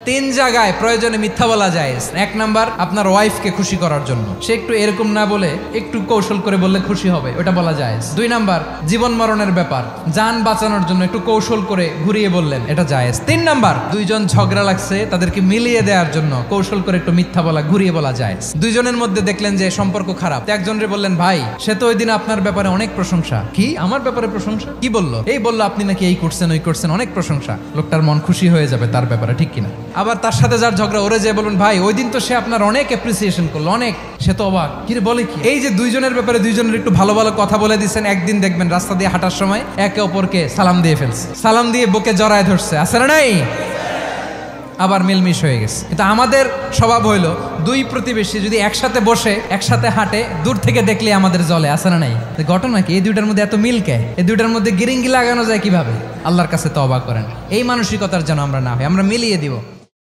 তিন জায়গায় প্রয়োজনে মিথ্যা বলা যায়। এক নাম্বার, আপনার ওয়াইফকে খুশি করার জন্য, সে একটু এরকম না বলে একটু কৌশল করে বললে খুশি হবে, ওটা বলা যায়। দুই নাম্বার, জীবন মরণের ব্যাপার, যান বাঁচানোর জন্য একটু কৌশল করে ঘুরিয়ে বললেন, এটা জায়েজ। তিন নাম্বার, দুইজন ঝগড়া লাগছে তাদেরকে মিলিয়ে দেওয়ার জন্য কৌশল করে একটু মিথ্যা বলা, ঘুরিয়ে বলা যায়। দুইজনের মধ্যে দেখলেন যে সম্পর্ক খারাপ, একজনরে বললেন, ভাই সে তো ওই দিন আপনার ব্যাপারে অনেক প্রশংসা। কি আমার ব্যাপারে প্রশংসা? কি বললো? এই বললো আপনি নাকি এই করছেন ওই করছেন, অনেক প্রশংসা। লোকটার মন খুশি হয়ে যাবে তার ব্যাপারে, ঠিক কিনা? আবার তার সাথে যার ঝগড়া, ওরে যে বলুন, ভাই ওই দিন তো সে আপনার অনেক অ্যাপ্রিসিয়েশন করলো, অনেক। সে তো অবাক, কি রে বলে কি? এই যে দুইজনের ব্যাপারে দুইজনের একটু ভালো ভালো কথা বলে দিচ্ছেন, একদিন দেখবেন রাস্তা দিয়ে হাঁটার সময় একে অপরকে সালাম দিয়ে ফেলছে, সালাম দিয়ে বুকে জড়ায় ধরছে, আছে না নাই? আবার মিলমিশ হয়ে গেছে। কিন্তু আমাদের স্বভাব হইলো, দুই প্রতিবেশী যদি একসাথে বসে একসাথে হাঁটে, দূর থেকে দেখলে আমাদের জ্বলে, আছে না নাই? ঘটনা কি? এই দুইটার মধ্যে এত মিলকে, এই দুইটার মধ্যে গিরিঙ্গি লাগানো যায় কিভাবে? আল্লাহর কাছে তওবা করেন, এই মানসিকতার যেন আমরা না হই, আমরা মিলিয়ে দিব।